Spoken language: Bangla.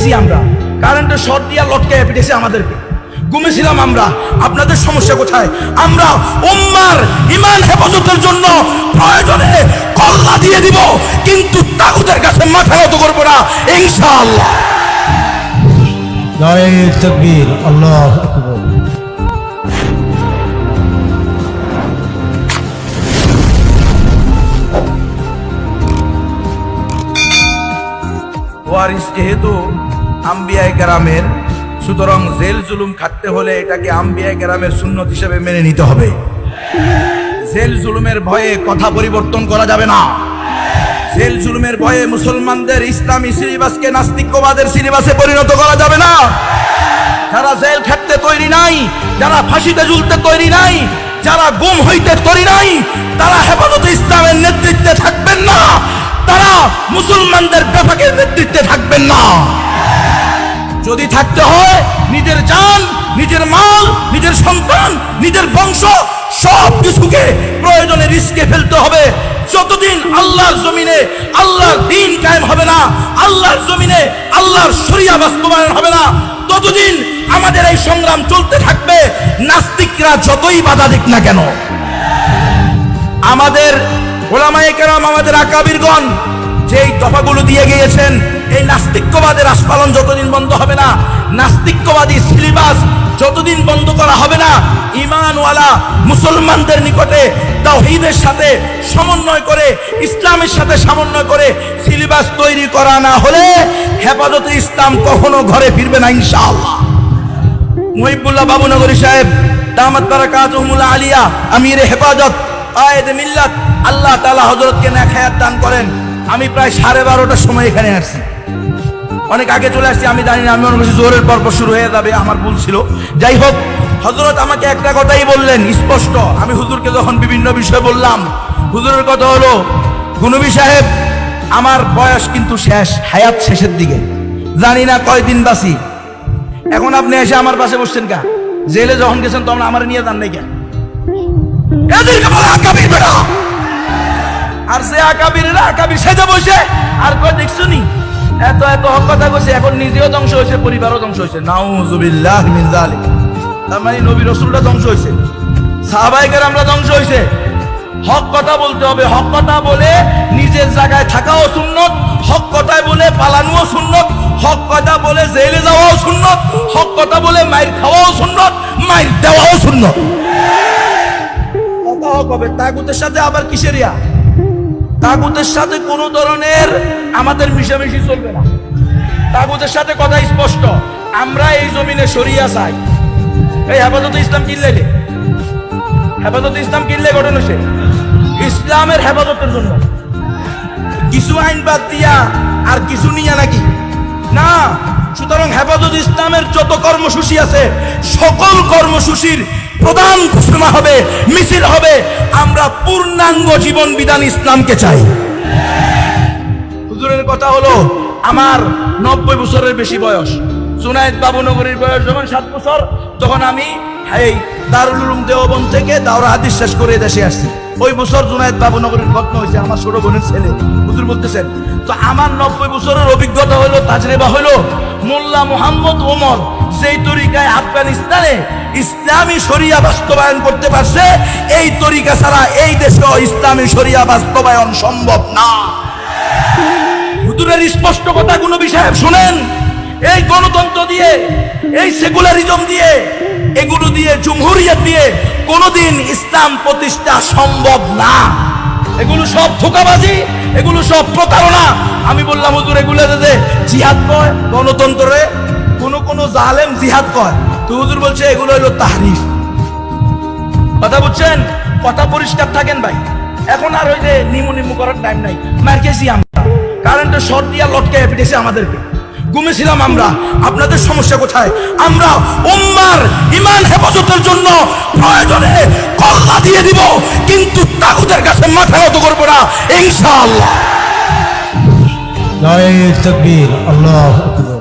গেছি আমরা, কারেন্টের শর্ট দিয়া লটকায় পিটেছে আমাদেরকে, ঘুমেছিলাম আমরা। আপনাদের সমস্যা কোথায়? আমরা উম্মার ঈমান হেফাজতের জন্য প্রয়োজনে কল্লা দিয়ে দিব, কিন্তু তাগুতের কাছে মাথা নত করব না ইনশাআল্লাহ। নারে তাকবীর, আল্লাহু আকবার। ওয়ারিস যেহেতু আম্বিয়ায়ে কেরামের, সুতরাং জেল জুলুম খাটতে হলে এটাকে আম্বিয়ায়ে কেরামের সুন্নত হিসেবে মেনে নিতে হবে। জেল জুলুমের ভয়ে কথা পরিবর্তন করা যাবে না। জেল জুলুমের ভয়ে মুসলমানদের ইসলামী সিলেবাসকে নাস্তিক্যবাদের সিলেবাসে পরিণত করা যাবে না। যারা জেল খাটতে তৈরি নাই, যারা ফাঁসিতে ঝুলতে তৈরি নাই, যারা গুম হইতে তৈরি নাই, তারা হেফাজতে ইসলামের নেতৃত্বে থাকবেন না, তারা মুসলমানদের বেফাকের নেতৃত্বে থাকবেন না। যদি থাকতে হয় নিজের জান, নিজের মাল, নিজের সন্তান, নিজের বংশ সব কিছুকে প্রয়োজনে রিস্কে ফেলতে হবে। যতদিন আল্লাহর জমিনে আল্লাহর দ্বীন কায়েম হবে না, আল্লাহর জমিনে আল্লাহর শরিয়া বাস্তবায়ন হবে না, ততদিন আমাদের এই সংগ্রাম চলতে থাকবে, নাস্তিকরা যতই বাধা দিক না কেন। আমাদের ওলামায়ে কেরাম, আমাদের আকাবিরগণ যেই দফাগুলো দিয়ে গিয়েছেন, এই নাস্তিক্যবাদের আস্ফালন যতদিন বন্ধ হবে না, নাস্তিক্যবাদী সিলেবাস যতদিন বন্ধ করা হবে না, ঈমানওয়ালা মুসলমানদের নিকটে তাওহীদের সাথে সমন্বয় করে, ইসলামের সাথে সমন্বয় করে সিলেবাস তৈরি করা না হলে হেফাজতে ইসলাম কখনো ঘরে ফিরবে না ইনশাআল্লাহ। মুহিবুল্লাহ বাবুনগরী সাহেব দামাত বারাকাতুহুল আলিয়া, আমিরে হেফাজত আয়েদে মিল্লাত, আল্লাহ তাআলা হযরতকে নেক হায়াত দান করেন। আমি প্রায় 12:30টার সময় এখানে আসছি, অনেক আগে চলে আসছি, আমি জানি না, আমি মনে করছি জোহরের পর শুরু হয়ে যাবে, আমার ভুল ছিল। যাই হোক, হযরত আমাকে একটা কথাই বললেন স্পষ্ট। আমি হুজুরকে যখন বিভিন্ন বিষয় বললাম, হুজুরের কথা হলো, গুনবী সাহেব আমার বয়স কিন্তু শেষ, হায়াত শেষের দিকে, জানি না কয়দিন বাঁচি। এখন আপনি এসে আমার পাশে বসছেন কা? জেলে যখন গেছেন তখন আমার নিয়ে যান নাই কেন? এদেরকে বলে আকাবির বেটা। আর সে আকাবিরেরা আকাবির সেজে বসে আর কয় দেখছো নি এত এত হক কথা কইছে, এখন নিজেও ধ্বংস হয়েছে, পরিবারও ধ্বংস হয়েছে। নাউযুবিল্লাহি মিন যালিক। তার মানে নবী রাসূলরা ধ্বংস হয়েছে, সাহাবায়ে কেরামরা ধ্বংস হয়েছে। হক কথা বলতে হবে, হক কথা বলে নিজের জায়গায় থাকাও সুন্নত, হক কথা বলে পালানোও সুন্নত, হক কথা বলে জেলে যাওয়াও সুন্নত, হক কথা বলে মাইর খাওয়াও সুন্নত, মাইর দেওয়াও সুন্নত। কথা হক হবে। তাগুতের সাথে আবার কিসের ইয়া? তাগুতের সাথে কোনো ধরনের আমাদের মিশামিশি চলবে না। তাগুতের সাথে কথা স্পষ্ট, আমরা এই জমিনে শরিয়া চাই। এই হেফাজতে ইসলাম কিনলে, হেফাজতে ইসলাম কিনলে ঘটনা সে ইসলামের হেফাজতের জন্য কিছু আইন বাদ দিয়া আর কিছু নিয়া নাকি না। সুতরাং হেফাজত ইসলামের যত কর্মসূচি আছে, সকল কর্মসূচির প্রধান ঘোষণা হবে, মিছিল হবে, আমরা পূর্ণাঙ্গ জীবন বিধান ইসলামকে চাই। হুজুরের কথা হলো, আমার 90 বছরের বেশি বয়স। জুনায়েদ বাবুনগরীর বয়স যখন 7 বছর, তখন আমি এই দারুল উলুম দেওবন্দ থেকে দাওরা হাদিস শেষ করে দেশে আসছি। ওই বছর জুনায়েদ বাবুনগরীর ঘটনা হয়েছে, আমার ছোট বোনের ছেলে। হুজুর বলতেছেন, তো আমার 90 বছরের অভিজ্ঞতা হলো, তাজরিবা হলো, মোল্লা মুহাম্মদ ওমর যেই তরিকায় আফগানিস্তানে ইসলামী শরিয়া বাস্তবায়ন করতে পারছে, এই তরিকা ছাড়া এই দেশে ইসলামী শরিয়া বাস্তবায়ন সম্ভব না। হুজুরের স্পষ্ট কথা গুনবী সাহেব শুনেন, এই গণতন্ত্র দিয়ে, এই সেকুলারিজম দিয়ে, এগুলো দিয়ে, জমহুরিয়ত দিয়ে কোনোদিন ইসলাম প্রতিষ্ঠা সম্ভব না। এগুলো সব ধোঁকাবাজি, এগুলো সব প্রতারণা। আমি বললাম, হুজুর এগুলো যে জিহাদ কয় গণতন্ত্রে, কোন জালেম জিহাদ কয়, তো হুজুর বলছে এগুলো হলো তাহরিফ। কথা বুঝছেন? কথা পরিষ্কার থাকেন ভাই। এখন আর ওই যে নিমু করার টাইম নাই। মার্কেছি আমরা, কারেন্টের শর্ট দিয়া লটকায় পিটেছে আমাদেরকে, ঘুমেছিলাম আমরা। আপনাদের সমস্যা কোথায়? আমরা উম্মার ঈমান হেফাজতের জন্য প্রয়োজনে কল্লা দিয়ে দিব, কিন্তু তাগুতের কাছে মাথা নত করব না ইনশাআল্লাহ। নারে তাকবীর, আল্লাহু আকবার।